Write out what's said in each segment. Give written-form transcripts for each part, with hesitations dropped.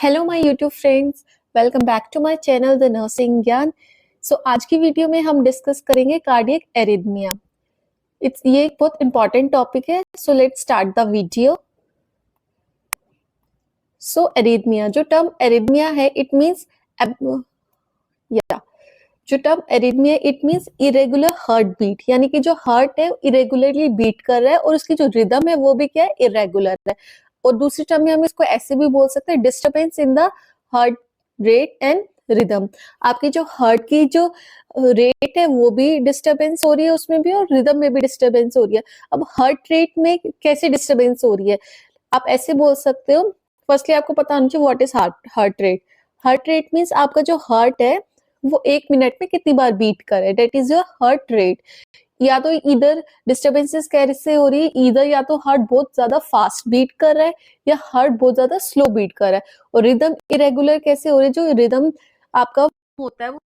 Hello my YouTube friends, welcome back to my channel the nursing Gyan. आज की video में हम डिस्कस करेंगे कार्डियक एरिथमिया। ये एक बहुत इंपॉर्टेंट टॉपिक है। So let's start the video. Arrhythmia, जो टर्म एरिथमिया है इट मींस जो term arrhythmia it means irregular heart beat, यानी कि जो हार्ट है इरेगुलरली बीट कर रहा है और उसकी जो रिदम है वो भी क्या है, इरेगुलर है। और दूसरी टर्म में हम इसको ऐसे भी बोल सकते हैं, disturbance in the heart rate and rhythm. आपकी जो हार्ट की जो रेट है वो भी डिस्टरबेंस हो रही है उसमें भी, और रिदम में भी डिस्टरबेंस हो रही है। अब हार्ट रेट में कैसे डिस्टरबेंस हो रही है, आप ऐसे बोल सकते हो। फर्स्टली आपको पता होना चाहिए what is heart rate. Heart rate means आपका जो हार्ट है वो 1 मिनट में कितनी बार बीट करे, that is your heart rate. या तो इधर डिस्टर्बेंसेस कैसे हो रही है, इधर या तो हार्ट बहुत ज्यादा फास्ट बीट कर रहा है या हार्ट बहुत ज्यादा स्लो बीट कर रहा है। और रिदम इरेगुलर कैसे हो रही है, जो रिदम आपका होता है वो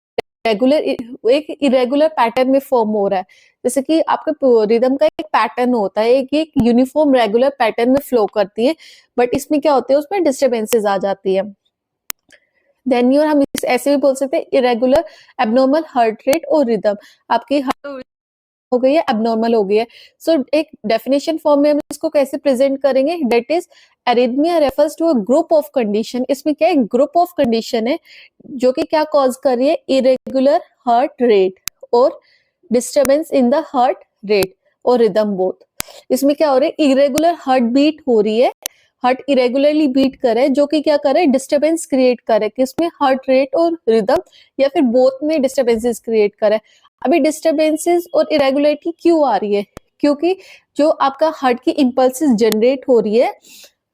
रेगुलर एक इरेगुलर पैटर्न में फॉर्म हो रहा है। जैसे कि आपका रिदम का एक पैटर्न होता है, एक यूनिफॉर्म रेगुलर पैटर्न में फ्लो करती है, बट इसमें क्या होते हैं, उसमें डिस्टर्बेंसेस आ जाती है। देन यूर हम ऐसे भी बोल सकते हैं इरेगुलर एबनॉर्मल हार्ट रेट और रिदम। आपकी हार्ट हो गई है, एबनॉर्मल हो गई है। एक डेफिनेशन फॉर्म में हम इसको कैसे प्रेजेंट करेंगे, that is arrhythmia refers to a group of condition. इसमें क्या है, ग्रुप ऑफ कंडीशन है जो कि क्या कॉज कर रही है, इरेगुलर हार्ट रेट और disturbance in the heart rate और रिदम बोथ। इसमें क्या हो रहा है, इरेगुलर हार्ट बीट हो रही है, हार्ट इरेगुलरली बीट कर रहा है, जो कि क्या कर रहा है, डिस्टर्बेंस क्रिएट कर रहा है किसमें, हार्ट रेट और रिदम, या फिर बोथ में डिस्टर्बेंसेस क्रिएट कर रहा है। अभी डिस्टर्बेंसेस और इरेगुलरिटी क्यों आ रही है, क्योंकि जो आपका हार्ट की इंपल्सेस जनरेट हो रही है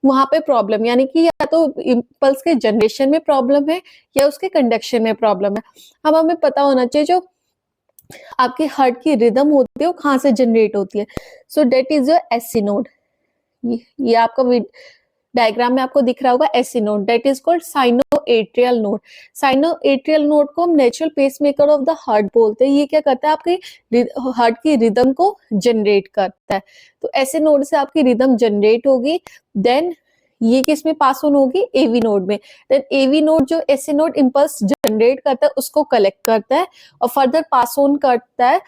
वहां पे प्रॉब्लम, यानी कि या तो इंपल्स के जनरेशन में प्रॉब्लम है या उसके कंडक्शन में प्रॉब्लम है। अब हमें पता होना चाहिए जो आपके हार्ट की रिदम होती है वो कहाँ से जनरेट होती है। So that is your SA node. ये आपका डायग्राम में आपको दिख रहा होगा SA node, that is called sino atrial node. Sino atrial node को हम natural pacemaker of the heart बोलते हैं। ये क्या करता है, आपके हार्ट की रिदम को जनरेट करता है। तो ऐसे नोड से आपकी रिदम जनरेट होगी, देन ये किस में पास ऑन होगी, एवी नोड में। देन एवी नोड जो एसी नोड इंपल्स जनरेट करता है उसको कलेक्ट करता है और फर्दर पास ऑन करता है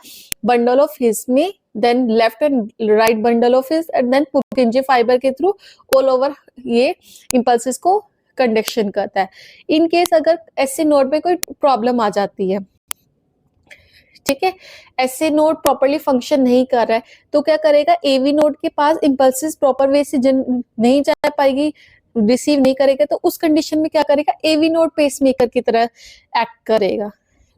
बंडल ऑफ हिस में, then left and right bundle of His, and then Purkinje fibre के थ्रू ऑल ओवर ये इंपल्सेस को कंडक्शन करता है। इन केस अगर एसी नोड में कोई प्रॉब्लम आ जाती है, ठीक है, एसी नोड प्रॉपरली फंक्शन नहीं कर रहा है, तो क्या करेगा, एवी नोड के पास इंपल्सेस प्रॉपर वे से नहीं जा पाएगी, रिसीव नहीं करेगा, तो उस कंडीशन में क्या करेगा, एवी नोड पेसमेकर की तरह एक्ट करेगा,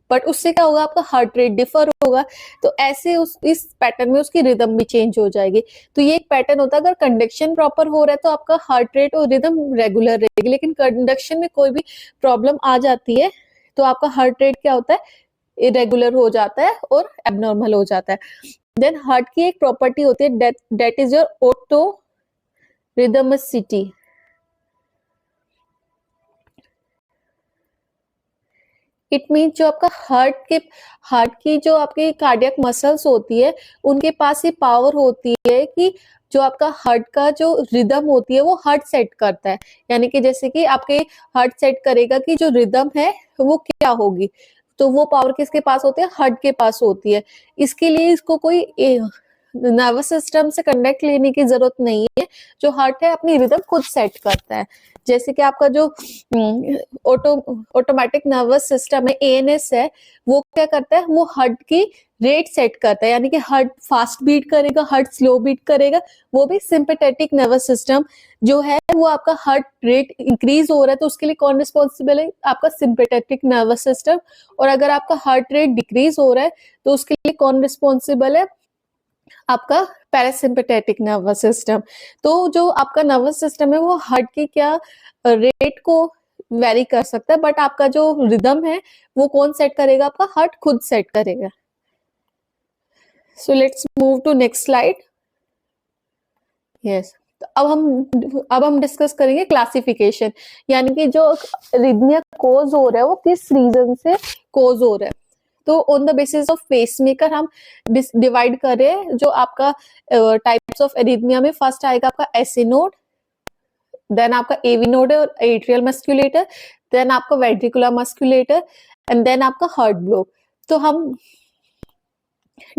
बट उससे क्या होगा, आपका हार्ट रेट डिफर होगा। तो ऐसे इस पैटर्न में उसकी रिदम भी चेंज हो जाएगी। तो ये एक पैटर्न होता है, अगर कंडक्शन प्रॉपर हो रहा है तो आपका हार्ट रेट और रिदम रेगुलर रहेगी, लेकिन कंडक्शन में कोई भी प्रॉब्लम आ जाती है तो आपका हार्ट रेट क्या होता है, इरेगुलर हो जाता है और एबनॉर्मल हो जाता है। देन हार्ट की एक प्रॉपर्टी होती है, that is your auto rhythmicity. It mean जो आपका हार्ट की जो आपकी कार्डियक मसल्स होती है उनके पास ये पावर होती है कि जो आपका हार्ट का जो रिदम होती है वो हार्ट सेट करता है। यानी कि जैसे कि आपके हार्ट सेट करेगा कि जो रिदम है वो क्या होगी, तो वो पावर किसके पास होती है, हार्ट के पास होती है। इसके लिए इसको कोई नर्वस सिस्टम से कनेक्ट लेने की जरूरत नहीं है, जो हार्ट है अपनी रिदम खुद सेट करता है। जैसे कि आपका जो ऑटोमेटिक नर्वस सिस्टम है, एएनएस है, वो क्या करता है, वो हार्ट की रेट सेट करता है, यानी कि हार्ट फास्ट बीट करेगा, हार्ट स्लो बीट करेगा। वो भी सिंपैथेटिक नर्वस सिस्टम जो है वो आपका हार्ट रेट इंक्रीज हो रहा है तो उसके लिए कौन रिस्पॉन्सिबल है, आपका सिंपैथेटिक नर्वस सिस्टम। और अगर आपका हार्ट रेट डिक्रीज हो रहा है तो उसके लिए कौन रिस्पॉन्सिबल है, आपका पैरासिम्पैथेटिक नर्वस सिस्टम। तो जो आपका नर्वस सिस्टम है वो हार्ट की क्या रेट को वेरी कर सकता है, बट आपका जो रिदम है वो कौन सेट करेगा, आपका हार्ट खुद सेट करेगा। So let's move to next slide. Yes, तो अब हम डिस्कस करेंगे क्लासिफिकेशन, यानी कि जो रिदमिया कोज हो रहा है वो किस रीजन से कोज हो रहा है। तो on the basis of pacemaker हम डिवाइड करें जो आपका टाइप्स ऑफ एरिथमिया में, फर्स्ट आएगा आपका एसी नोड, देन आपका एवी नोड है और एट्रियल मस्कुलेटर, देन आपका वेंट्रिकुलर मस्कुलेटर एंड देन आपका हार्ट ब्लॉक। तो हम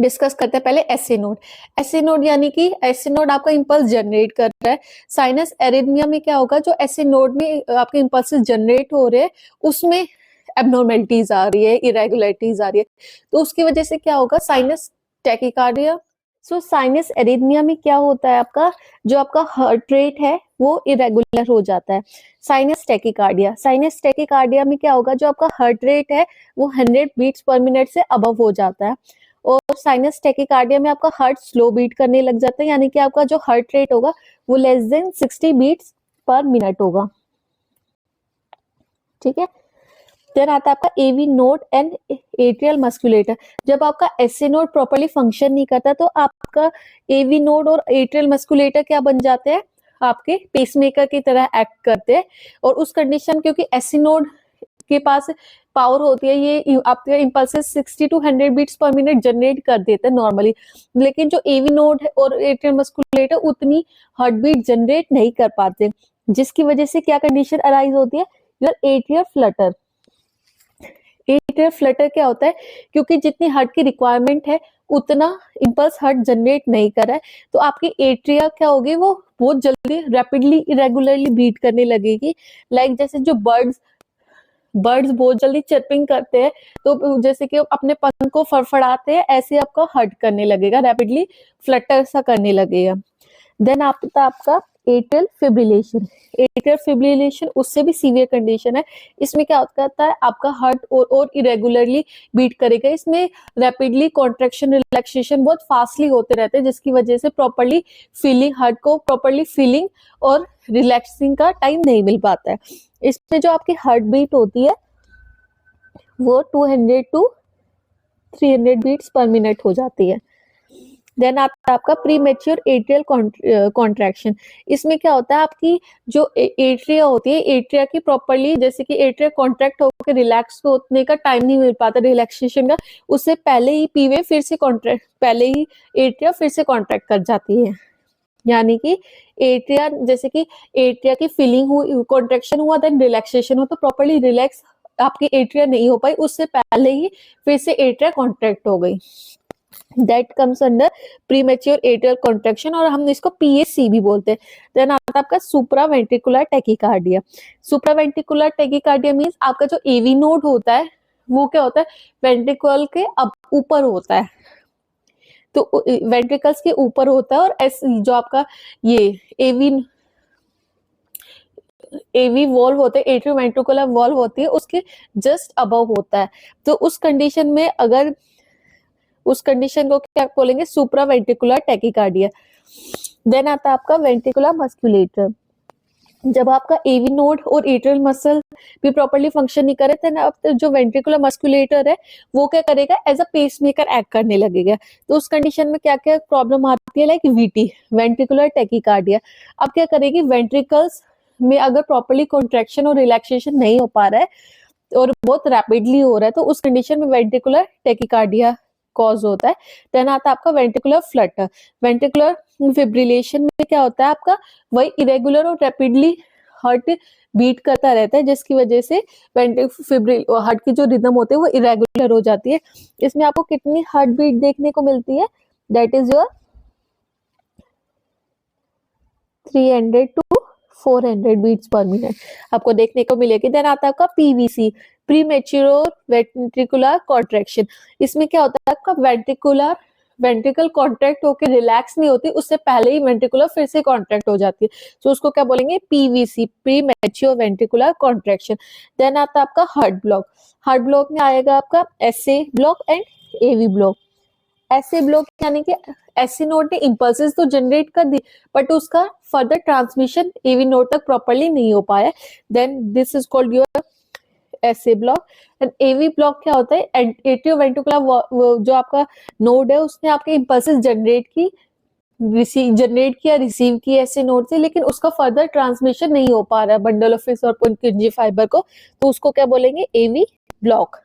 डिस्कस करते हैं पहले एसए नोड। एसए नोड यानी कि एसए नोड आपका इंपल्स जनरेट कर रहा है। साइनस एरिथमिया में क्या होगा, जो एसए नोड में आपके इंपल्सेस जनरेट हो रहे हैं उसमें एबनॉर्मेलिटीज आ रही है, इरेगुलरिटीज आ रही है, तो उसकी वजह से क्या होगा, साइनस टैकिकार्डिया। सो साइनस एरिथमिया में क्या होता है, आपका जो आपका हार्ट रेट है वो इरेगुलर हो जाता है। साइनस टैकिकार्डिया, साइनस टैकिकार्डिया में क्या होगा, जो आपका हार्ट रेट है वो 100 बीट्स पर मिनट से अबव हो जाता है। और साइनस टैकिकार्डिया में आपका हार्ट स्लो बीट करने लग जाता है, यानी कि आपका जो हार्ट रेट होगा वो less than 60 beats per minute होगा। ठीक है। देन आता है आपका AV node and atrial musculature. जब आपका एसए नोड प्रॉपर्ली फंक्शन नहीं करता तो आपका एवी नोड और एट्रियल मस्कुलेटर क्या बन जाते हैं, आपके पेसमेकर की तरह एक्ट करते हैं। और उस कंडीशन, क्योंकि एसए नोड के पास पावर होती है, ये आपके impulses 60 to 100 beats per minute generate कर देते हैं नॉर्मली, लेकिन जो एवी नोड है और एट्रियल मस्कुलेटर उतनी हार्ट बीट जनरेट नहीं कर पाते, जिसकी वजह से क्या कंडीशन अराइज होती है, your atrial Flutter. Atrial Flutter क्या होता है, क्योंकि जितनी हार्ट की रिक्वायरमेंट है उतना इंपल्स हार्ट जनरेट नहीं कर रहा है, तो आपकी एट्रिया क्या होगी, वो बहुत जल्दी रैपिडली इरेगुलरली बीट करने लगेगी। लाइक जैसे जो बर्ड्स बहुत जल्दी चर्पिंग करते हैं, तो जैसे कि अपने पंख को फड़फड़ाते हैं, ऐसे आपका हार्ट करने लगेगा, रैपिडली फ्लटर सा करने लगेगा। देन आता आपका एट्रियल फिब्रिलेशन। एट्रियल फिब्रिलेशन उससे भी सीवियर कंडीशन है। इसमें क्या होता है, आपका हार्ट और इरेगुलरली बीट करेगा, इसमें रैपिडली कॉन्ट्रैक्शन रिलैक्सेशन बहुत फास्टली होते रहते हैं, जिसकी वजह से प्रॉपर्ली फीलिंग, हार्ट को प्रॉपर्ली फीलिंग और रिलैक्सिंग का टाइम नहीं मिल पाता है। इसमें जो आपकी हार्ट बीट होती है वो 200 टू 300 बीट्स पर मिनट हो जाती है। देन आता है आपका प्री मेच्योर एट्रियल कॉन्ट्रैक्शन। इसमें क्या होता है, आपकी जो एट्रिया होती है, एट्रिया की प्रॉपर्ली, जैसे कि एट्रिया कॉन्ट्रैक्ट होकर रिलैक्स होने का टाइम नहीं मिल पाता रिलैक्सेशन का, उससे पहले ही पीवे फिर से कॉन्ट्रैक्ट, पहले ही एट्रिया फिर से कॉन्ट्रैक्ट कर जाती है। यानी कि एट्रिया, जैसे कि एट्रिया की फीलिंग हुई, कॉन्ट्रैक्शन हुआ, देन रिलैक्सेशन हो, तो प्रॉपर्ली रिलैक्स आपकी एट्रिया नहीं हो पाई, उससे पहले ही फिर से एट्रिया कॉन्ट्रैक्ट हो गई। That comes under premature atrial contraction, और हम इसको पीएसी भी बोलते हैं। देन आता है आपका सुप्रा वेंट्रिकुलर टैकिकार्डिया। सुप्रा वेंट्रिकुलर टैकिकार्डिया मींस आपका जो एवी नोड होता है वो क्या होता है, वेंट्रिकल के अब ऊपर होता है, तो वेंट्रिकल्स के ऊपर होता है, और जो आपका ये एवी वॉल्व होते हैं, एट्रियो वेंट्रिकुलर वॉल्व होती है, उसके जस्ट अबव होता है। तो उस कंडीशन में, अगर उस कंडीशन को क्या बोलेंगे, सुप्रा वेंट्रिकुलर टैकिकार्डिया। देन आता है आपका वेंट्रिकुलर मस्कुलेटर। जब आपका एवी नोड और एट्रियल मसल भी प्रॉपर्ली फंक्शन नहीं करे, देन आप जो वेंट्रिकुलर मस्कुलेटर है वो क्या करेगा, एज अ पेसमेकर एक्ट करने लगेगा। तो उस कंडीशन में क्या क्या प्रॉब्लम आती है, लाइक वीटी, वेंट्रिकुलर टैकिकार्डिया। अब क्या करेगी, वेंट्रिकल्स में अगर प्रॉपर्ली कॉन्ट्रैक्शन और रिलैक्सेशन नहीं हो पा रहा है और बहुत रैपिडली हो रहा है, तो उस कंडीशन में वेंट्रिकुलर टैकिकार्डिया कॉज होता है। देन आता है आपका वेंट्रिकुलर फ्लटर। वेंट्रिकुलर फिब्रिलेशन में क्या होता है, आपका वही इरेगुलर और रैपिडली हार्ट बीट करता रहता है, जिसकी वजह से हार्ट की जो रिदम होती है वो इरेगुलर हो जाती है। इसमें आपको कितनी हार्ट बीट देखने को मिलती है, that is your 300 to 400 beats per minute आपको देखने को मिलेगी। देन आता है आपका पीवीसी, प्रीमेच्योर वेंट्रिकुलर कॉन्ट्रैक्शन। इसमें क्या होता है, आपका वेंट्रिकल कॉन्ट्रैक्ट होकर रिलैक्स नहीं होती, उससे पहले ही वेंट्रिकुलर फिर से कॉन्ट्रैक्ट हो जाती है, तो उसको क्या बोलेंगे, PVC, premature ventricular contraction. Then आता है आपका हार्ट ब्लॉक। हार्ट ब्लॉक में आएगा आपका SA block and AV block. SA block यानी कि एसए नोड ने इंपल्सेस तो जनरेट कर दी, बट उसका फर्दर ट्रांसमिशन एवी नोड तक प्रॉपर्ली नहीं हो पाया, then this is called your SA block. And AV block क्या होता है, एट्रियो वेंट्रिकुलर जो आपका नोड है उसने आपके इंपल्सेस जनरेट किया, रिसीव किया ऐसे नोड से, लेकिन उसका फर्दर ट्रांसमिशन नहीं हो पा रहा है बंडल ऑफ फिश और पुनकिंजी फाइबर को, तो उसको क्या बोलेंगे, AV block.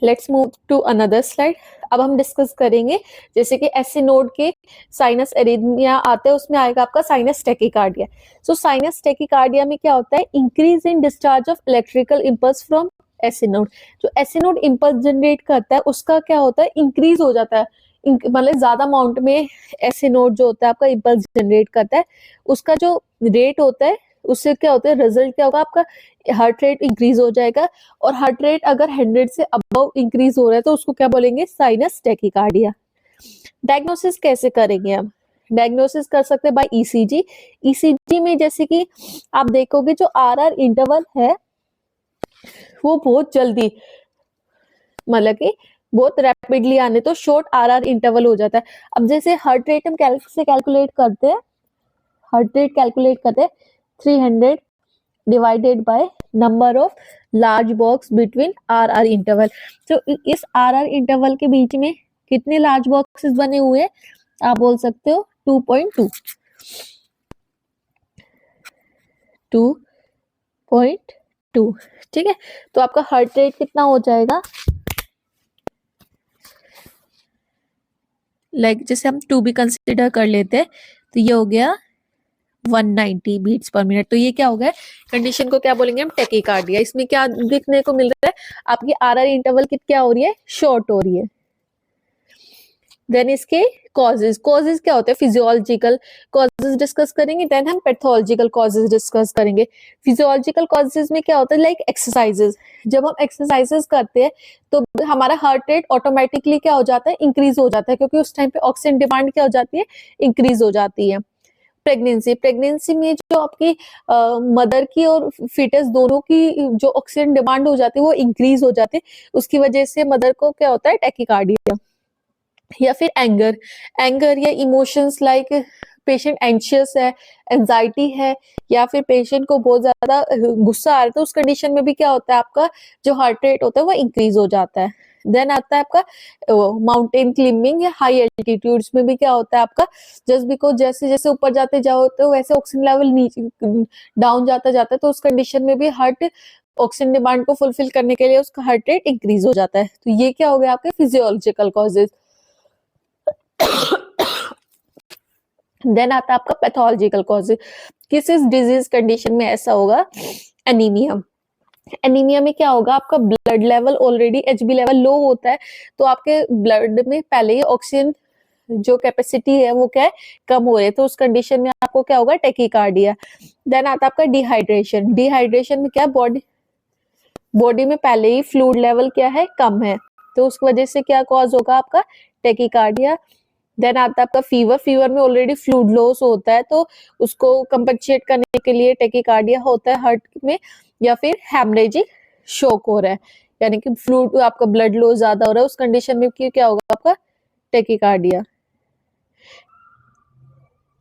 Let's move to another slide. अब हम डिस्कस करेंगे जैसे कि एससी नोड के साइनस एरिथमिया आते हैं, उसमें आएगा आपका sinus tachycardia. So sinus tachycardia में क्या होता है, increase in discharge of electrical impulse from SA node. जो एससी नोड इंपल्स जनरेट करता है उसका क्या होता है, इंक्रीज हो जाता है, मतलब ज्यादा अमाउंट में एससी नोड जो होता है आपका इंपल्स जनरेट करता है, उसका जो रेट होता है उससे क्या होता है, रिजल्ट क्या होगा, आपका हार्ट रेट इंक्रीज हो जाएगा। और हार्ट रेट अगर 100 से अबव इंक्रीज हो रहा है तो उसको क्या बोलेंगे, साइनस टेकिकार्डिया। डायग्नोसिस कैसे करेंगे हम, डायग्नोसिस कर सकते हैं बाय ईसीजी। ईसीजी में जैसे कि आप देखोगे जो आरआर इंटरवल है वो बहुत जल्दी, मतलब कि बहुत रैपिडली आने, तो शॉर्ट आरआर इंटरवल हो जाता है। अब जैसे हार्ट रेट हम से कैलकुलेट करते हैं, हार्ट रेट कैलकुलेट करते हैं 300 divided by number of large box between R R interval. तो इस आर आर इंटरवल के बीच में कितने लार्ज बॉक्सेस बने हुए हैं, आप बोल सकते हो 2.2, 2.2, ठीक है। तो आपका हार्ट रेट कितना हो जाएगा, जैसे हम 2 भी कंसिडर कर लेते हैं तो ये हो गया 190 बीट्स पर मिनट। तो ये क्या हो गया, कंडीशन को क्या बोलेंगे हम, टेकिकार्डिया। इसमें क्या देखने को मिल रहा है, आपकी आरआर इंटरवल क्या हो रही है, शॉर्ट हो रही है। देन इसके कॉजेज, कॉजेज क्या होते हैं, फिजियोलॉजिकल कॉजेज डिस्कस करेंगे, देन हम पैथोलॉजिकल कॉजेज डिस्कस करेंगे। फिजियोलॉजिकल कॉजेज में क्या होता है, लाइक एक्सरसाइजेज, जब हम एक्सरसाइजेज करते हैं तो हमारा हार्ट रेट ऑटोमेटिकली क्या हो जाता है, इंक्रीज हो जाता है, क्योंकि उस टाइम पे ऑक्सीजन डिमांड क्या हो जाती है, इंक्रीज हो जाती है। प्रेगनेंसी, प्रेगनेंसी में जो आपकी मदर की और फीटस दोनों की जो ऑक्सीजन डिमांड हो जाती है वो इंक्रीज हो जाती है, उसकी वजह से मदर को क्या होता है, टैकीकार्डिया। या फिर एंगर, एंगर या इमोशंस लाइक पेशेंट एंशियस है, एंजाइटी है, या फिर पेशेंट को बहुत ज्यादा गुस्सा आ रहा है, तो उस कंडीशन में भी क्या होता है, आपका जो हार्ट रेट होता है वो इंक्रीज हो जाता है। देन आता है आपका माउंटेन क्लाइंबिंग या हाई एल्टीट्यूड्स में भी क्या होता है आपका, जस्ट बिकॉज जैसे जैसे ऊपर जाते जाओ तो वैसे ऑक्सीजन लेवल नीचे डाउन जाता जाता है, तो उस कंडीशन में भी हार्ट ऑक्सीजन डिमांड को फुलफिल करने के लिए उसका हार्ट रेट इंक्रीज हो जाता है। तो ये क्या हो गया आपके फिजियोलॉजिकल कॉजेज। देन आता है आपका पैथोलॉजिकल कॉजेज, किस इस डिजीज कंडीशन में ऐसा होगा, एनीमिया। एनीमिया में क्या होगा, आपका blood level already HB level low होता है, तो आपके ब्लड में पहले ही ऑक्सीजन जो कैपेसिटी है वो क्या है, कम हो रही है, तो उस कंडीशन में आपको क्या होगा, टेकिकार्डिया। देन आता है आपका डिहाइड्रेशन, डिहाइड्रेशन में क्या, बॉडी में पहले ही फ्लूइड लेवल क्या है, कम है, तो उस वजह से क्या कॉज होगा आपका, टेकिकार्डिया। देन आता है आपका फीवर, फीवर में ऑलरेडी फ्लूइड लॉस होता है, तो उसको कंपनसेट करने के लिए टेकिकार्डिया होता है हार्ट में। या फिर हेमरेजिक शोक हो रहा है, यानी कि फ्लूइड आपका ब्लड लॉस ज्यादा हो रहा है, उस कंडीशन में क्या होगा आपका, टेकिकार्डिया।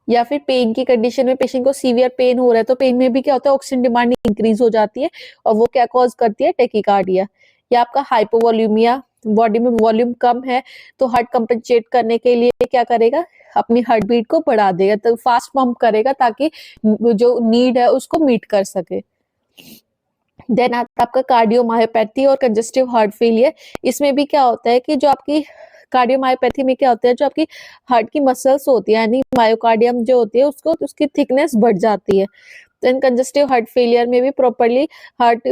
या फिर पेन की कंडीशन में पेशेंट को सीवियर पेन हो रहा है, तो पेन में भी क्या होता है, ऑक्सीजन डिमांड इंक्रीज हो जाती है और वो क्या कॉज करती है, टेकिकार्डिया। या आपका हाइपोवॉल्यूमिया, बॉडी में वॉल्यूम कम है, तो हार्ट कंपनसेट करने के लिए क्या करेगा, अपनी हार्ट बीट को बढ़ा देगा, तो फास्ट पंप करेगा ताकि जो नीड है उसको मीट कर सके। देन आता है आपका कार्डियोमायोपैथी और कंजेस्टिव हार्ट फेलियर। इसमें भी क्या होता है कि जो आपकी कार्डियोमायोपैथी में क्या होता है, जो आपकी हार्ट की मसल्स होती है यानी मायोकार्डियम जो होती है उसको उसकी थिकनेस बढ़ जाती है। देन कंजेस्टिव हार्ट फेलियर में भी properly heart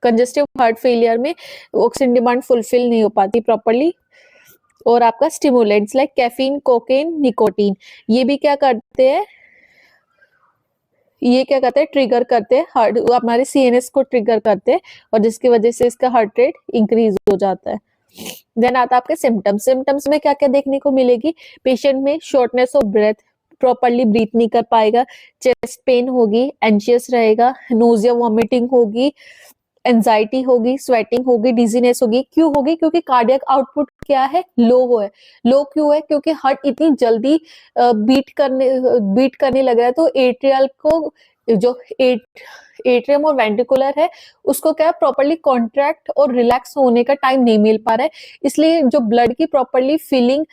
congestive heart failure में ऑक्सीजन डिमांड फुलफिल नहीं हो पाती प्रॉपरली। और आपका stimulants like caffeine, cocaine, nicotine, ये भी क्या करते हैं, ये क्या करते हैं, ट्रिगर करते हैं हार्ट, हमारे सीएनएस को ट्रिगर करते हैं, और जिसकी वजह से इसका हार्ट रेट इंक्रीज हो जाता है। देन आता है आपके सिम्टम्स, सिम्टम्स में क्या क्या देखने को मिलेगी, पेशेंट में shortness of breath, properly breathe नहीं कर पाएगा, चेस्ट पेन होगी, एंशियस रहेगा, नोजिया वॉमिटिंग होगी, एंजाइटी होगी, स्वेटिंग होगी, डिजीनेस होगी। क्यों होगी, क्योंकि कार्डियक आउटपुट क्या है, लो है। लो क्यों है, क्योंकि हार्ट इतनी जल्दी बीट करने लग रहा है, तो एट्रियल को जो एट्रियम और वेंट्रिकुलर है उसको क्या प्रॉपरली कॉन्ट्रैक्ट और रिलैक्स होने का टाइम नहीं मिल पा रहा है, इसलिए जो ब्लड की प्रॉपरली फिलिंग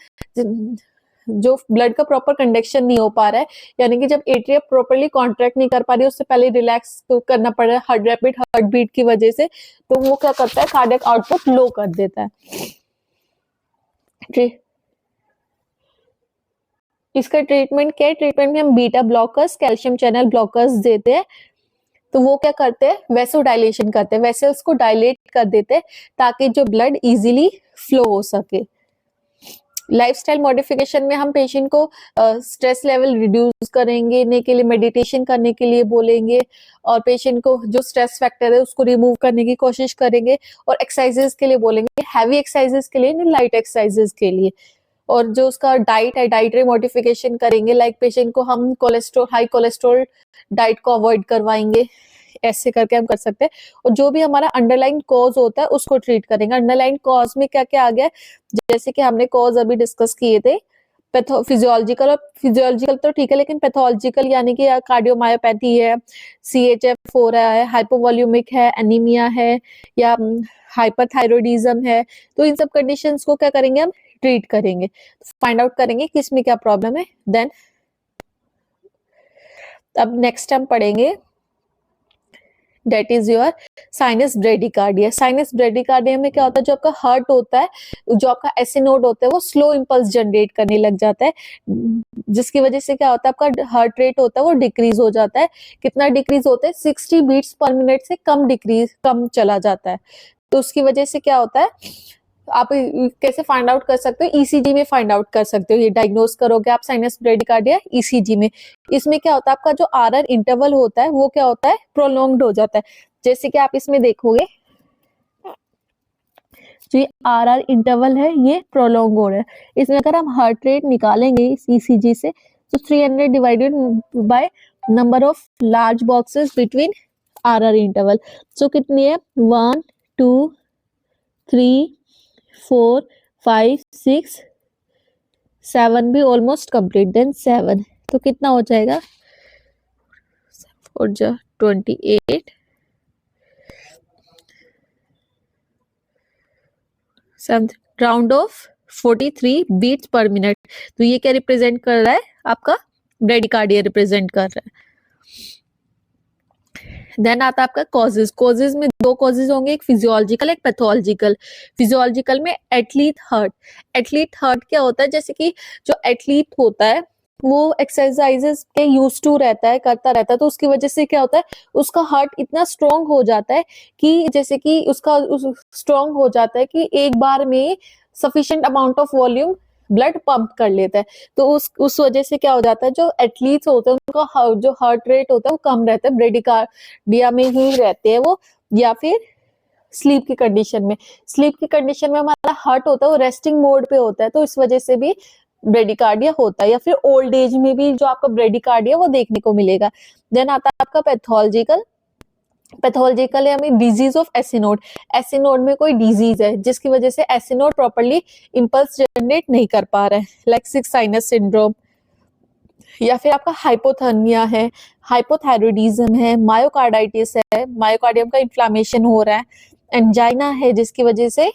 जो ब्लड का प्रॉपर कंडक्शन नहीं हो पा रहा है, यानी कि जब एट्रिया प्रॉपरली कॉन्ट्रैक्ट नहीं कर पा रही, उससे पहले रिलैक्स करना पड़ रहा है हार्ट रैपिड हार्ट बीट की वजह से, तो वो क्या करता है, कार्डियक आउटपुट लो कर देता है। इसका ट्रीटमेंट क्या है? ट्रीटमेंट में हम beta blockers, calcium channel blockers देते हैं। तो वो क्या करते हैं, वेसो डायलेशन करते हैं, वेसल्स को डायलेट कर देते हैं ताकि जो ब्लड इजीली फ्लो हो सके। लाइफस्टाइल मॉडिफिकेशन में हम पेशेंट को स्ट्रेस लेवल रिड्यूस करेंगे, ने के लिए मेडिटेशन करने के लिए बोलेंगे, और पेशेंट को जो स्ट्रेस फैक्टर है उसको रिमूव करने की कोशिश करेंगे, और एक्सरसाइजेस के लिए बोलेंगे, हैवी एक्सरसाइजेस के लिए नहीं, लाइट एक्सरसाइजेस के लिए। और जो उसका डाइट है, डाइटरी मॉडिफिकेशन करेंगे, लाइक पेशेंट को हम कोलेस्ट्रॉल, हाई कोलेस्ट्रॉल डाइट को अवॉइड करवाएंगे, ऐसे करके हम कर सकते हैं। और जो भी हमारा अंडरलाइन कॉज होता है उसको ट्रीट करेंगे। अंडरलाइन कॉज में क्या क्या आ गया, जैसे कि हमने कॉज अभी डिस्कस किए थे, फिजियोलॉजिकल, और फिजियोलॉजिकल तो ठीक है, लेकिन पैथोलॉजिकल यानी कि कार्डियोमायोपैथी है, CHF हो रहा है, हाइपोवॉल्यूमिक है, एनीमिया है, या हाइपरथायरॉयडिज्म है, तो इन सब कंडीशंस को क्या करेंगे, हम ट्रीट करेंगे, फाइंड आउट करेंगे कि इसमें क्या प्रॉब्लम है। देन अब नेक्स्ट हम पढ़ेंगे, that is your sinus bradycardia. Sinus bradycardia में क्या होता है, जो आपका हार्ट होता है, जो आपका एसी नोड होता है, वो स्लो इंपल्स जनरेट करने लग जाता है, जिसकी वजह से क्या होता है, आपका हार्ट रेट होता है वो डिक्रीज हो जाता है। कितना डिक्रीज होता है, 60 बीट्स पर मिनट से कम चला जाता है। तो उसकी वजह से क्या होता है, आप कैसे फाइंड आउट कर सकते हो, ईसीजी में फाइंड आउट कर सकते हो, ये डायग्नोज करोगे आप साइनस ब्रेडिकार्डिया ईसीजी में। इसमें क्या होता है, आपका जो आरआर इंटरवल होता है वो क्या होता है, प्रोलॉन्ग्ड हो जाता है। जैसे कि आप इसमें देखोगे, जो ये आरआर इंटरवल है ये प्रोलॉन्ग हो रहा है। इसमें अगर हम हार्ट रेट निकालेंगे इस ईसीजी से, तो 300 divided by number of large boxes between RR interval, so कितनी है, 1 2 3 4 5 6 7 भी ऑलमोस्ट कंप्लीट, देन 7, तो कितना हो जाएगा, और जो 28 round off 43 beats per minute. तो ये क्या रिप्रेजेंट कर रहा है, आपका ब्रेडिकार्डिया रिप्रेजेंट कर रहा है। देन आता है आपका कॉजेज। कॉजेज में दो कॉजेज होंगे, एक फिजियोलॉजिकल, एक पैथोलॉजिकल। फिजियोलॉजिकल में एथलीट हार्ट। एथलीट हार्ट क्या होता है, जैसे कि जो एथलीट होता है वो एक्सरसाइजेस के यूज टू रहता है, करता रहता है, तो उसकी वजह से क्या होता है, उसका हार्ट इतना स्ट्रांग हो जाता है कि जैसे कि उसका स्ट्रांग हो जाता है कि एक बार में sufficient amount of volume blood pump कर लेता है। तो उस वजह से क्या हो जाता है, जो एथलीट्स होते हैं उनका जो हार्ट रेट होता है वो कम रहता है, ब्रेडिकार्डिया में ही रहते हैं वो, या फिर स्लीप की कंडीशन में। स्लीप की कंडीशन में हमारा हार्ट होता है वो रेस्टिंग मोड पे होता है, तो इस वजह से भी ब्रेडिकार्डिया होता है, या फिर ओल्ड एज में भी जो आपका ब्रेडिकार्डिया वो देखने को मिलेगा। देन आता है आपका पैथोलॉजिकल। पैथोलॉजिकल है हमें डिजीज ऑफ एसिनोड। एसिनोड में कोई डिजीज है जिसकी वजह से एसिनोड प्रॉपर्ली इंपल्स जनरेट नहीं कर पा रहा है, लाइक सिक्स साइनस सिंड्रोम, या फिर आपका हाइपोथर्मिया है, हाइपोथायरॉयडिज्म है, मायोकार्डाइटिस है, मायोकार्डियम का इन्फ्लामेशन हो रहा है, एंजाइना है जिसकी वजह से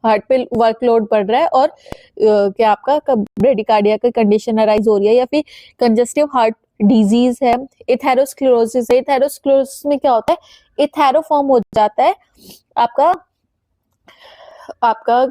हार्ट पे वर्कलोड बढ़ रहा है, और क्या आपका ब्रेडिकार्डिया की कंडीशन अराइज हो रही है, या फिर कंजेस्टिव हार्ट डिजीज है, एथेरोस्क्लेरोसिस है। एथेरोस्क्लेरोसिस में क्या होता है, एथेरो फॉर्म हो जाता है आपका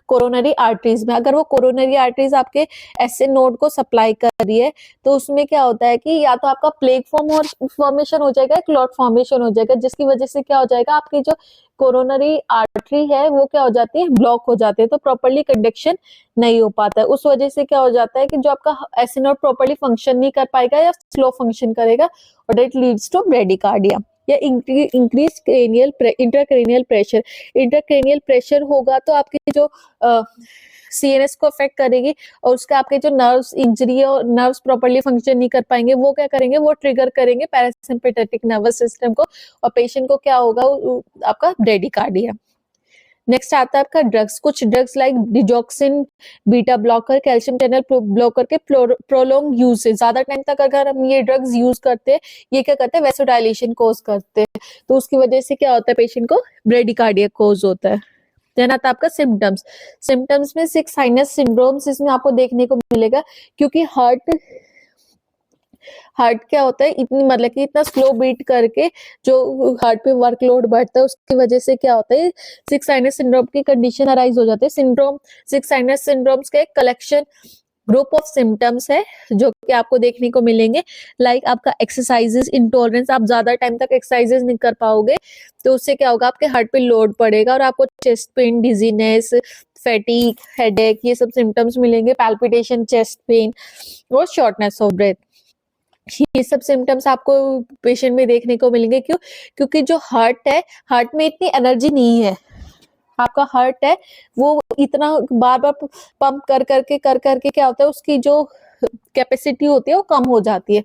कोरोनरी आर्टरीज में। अगर वो कोरोनरी आर्टरीज आपके ऐसे नोड को सप्लाई कर रही है, तो उसमें क्या होता है कि या तो आपका प्लेग फॉर्मेशन हो जाएगा, क्लॉट फॉर्मेशन हो जाएगा, जिसकी वजह से क्या हो जाएगा, आपकी जो कोरोनरी आर्टरी है वो क्या हो जाती है, ब्लॉक हो जाती है, तो प्रॉपर्ली कंडक्शन नहीं हो पाता है। उस वजह से क्या हो जाता है कि जो आपका ऐसे नोड प्रॉपर्ली फंक्शन नहीं कर पाएगा या स्लो फंक्शन करेगा, और दैट लीड्स टू ब्रेडिकार्डिया। या increase cranial intracranial pressure. Intracranial pressure होगा तो आपके जो सीएनएस को अफेक्ट करेगी, और उसके आपके जो नर्व्स इंजरी है और नर्व्स प्रॉपर्ली फंक्शन नहीं कर पाएंगे, वो क्या करेंगे, वो ट्रिगर करेंगे पैरासिम्पैथेटिक नर्वस सिस्टम को, और पेशेंट को क्या होगा, आपका ब्रेडिकार्डिया। नेक्स्ट आता है आपका ड्रग्स। कुछ drugs like digoxin, beta blocker, calcium channel blocker के प्रोलॉन्ग यूज से, ज्यादा टाइम तक अगर हम ये ड्रग्स यूज करते हैं, ये क्या करते हैं, वेसोडाइलेशन कोज करते हैं, तो उसकी वजह से क्या होता है, पेशेंट को ब्रेडिकार्डिया कोज होता है। देन आता है आपका सिम्टम्स। सिम्टम्स में 6 साइनस सिंड्रोम्स इसमें आपको देखने को मिलेगा, क्योंकि हार्ट क्या होता है, इतनी मतलब कि इतना स्लो बीट करके जो हार्ट पे वर्कलोड बढ़ता है उसकी वजह से क्या होता है, 6 साइनस सिंड्रोम की कंडीशन अराइज हो जाते हैं। सिंड्रोम 6 साइनस सिंड्रोम्स का एक कलेक्शन ग्रुप ऑफ सिम्टम्स है जो कि आपको देखने को मिलेंगे। लाइक आपका एक्सरसाइजेस इंटॉलरेंस, आप ज्यादा टाइम तक एक्सरसाइजेस नहीं कर पाओगे तो उससे क्या होगा, आपके हार्ट पे लोड पड़ेगा और आपको chest pain, dizziness, fatigue, headache, ये सब सिम्टम्स मिलेंगे। पैल्पिटेशन, चेस्ट पेन और शॉर्टनेस ऑफ ब्रेथ, ये सब सिम्टम्स आपको पेशेंट में देखने को मिलेंगे। क्यों? क्योंकि जो हार्ट है, हार्ट में इतनी एनर्जी नहीं है। आपका हार्ट है वो इतना बार बार पंप कर करके क्या होता है, उसकी जो कैपेसिटी होती है वो कम हो जाती है।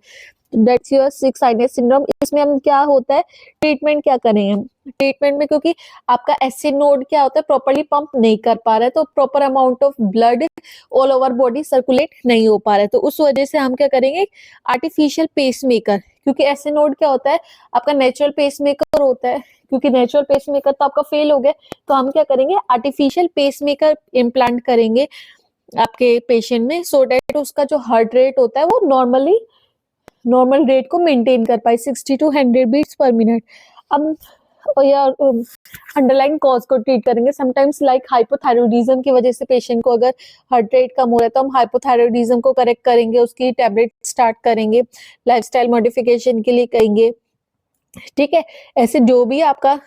That's your 6 sinus syndrome. इसमें हम क्या होता है, ट्रीटमेंट क्या करेंगे हम? ट्रीटमेंट में क्योंकि आपका एसिड नोड क्या होता है, प्रॉपर्ली पंप नहीं कर पा रहा है, तो proper amount of blood all over body circulate नहीं हो पा रहा है, तो उस वजह से हम क्या करेंगे, आर्टिफिशियल पेसमेकर। क्योंकि एसिड नोड क्या होता है, आपका नेचुरल पेसमेकर होता है, क्योंकि नेचुरल पेसमेकर तो आपका फेल हो गया, तो हम क्या करेंगे, आर्टिफिशियल पेसमेकर इम्प्लांट करेंगे आपके पेशेंट में, सो डेट उसका जो हार्ट रेट होता है वो नॉर्मल रेट को मेंटेन कर पाए, 60 to 100 बीट्स पर मिनट। अब यार अंडरलाइन कॉज को ट्रीट करेंगे। समटाइम्स लाइक हाइपोथायरॉयडिज्म की वजह से पेशेंट को अगर हार्ट रेट कम हो रहा है तो हम हाइपोथायरॉयडिज्म को करेक्ट करेंगे, उसकी टैबलेट स्टार्ट करेंगे, लाइफस्टाइल मॉडिफिकेशन के लिए करेंगे, ठीक है। ऐसे जो भी आपका,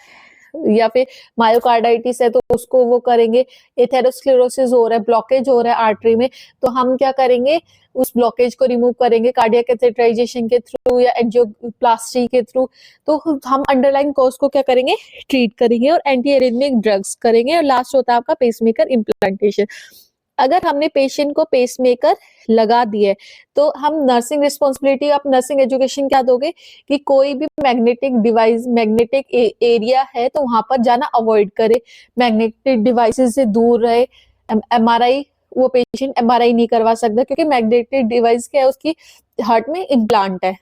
या फिर मायोकार्डाइटिस है तो उसको वो करेंगे। एथेरोस्क्लेरोसिस हो रहा है, ब्लॉकेज हो रहा है आर्टरी में, तो हम क्या करेंगे, उस ब्लॉकेज को रिमूव करेंगे कार्डियक कैथेटराइजेशन के थ्रू या एंजियोप्लास्टी के थ्रू। तो हम अंडरलाइन कॉज को क्या करेंगे, ट्रीट करेंगे और एंटी एरिथमिक ड्रग्स करेंगे, और लास्ट होता है आपका पेसमेकर इम्प्लांटेशन। अगर हमने पेशेंट को पेसमेकर लगा दिए तो हम नर्सिंग रिस्पॉन्सिबिलिटी, आप नर्सिंग एजुकेशन क्या दोगे कि कोई भी मैग्नेटिक डिवाइस, मैग्नेटिक एरिया है तो वहां पर जाना अवॉइड करे, मैग्नेटिक डिवाइसेस से दूर रहे। एमआरआई, वो पेशेंट एमआरआई नहीं करवा सकता क्योंकि मैग्नेटिक डिवाइस क्या है, उसकी हार्ट में इम्प्लांट है,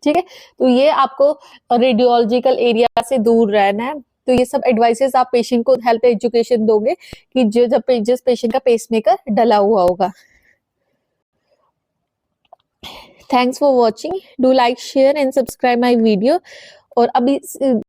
ठीक है। तो ये आपको रेडियोलॉजिकल एरिया से दूर रहना है। तो ये सब एडवाइसेस आप पेशेंट को हेल्थ एजुकेशन दोगे कि जिस पेशेंट का पेसमेकर डला हुआ होगा। Thanks for watching, do like, share and subscribe my video. और अभी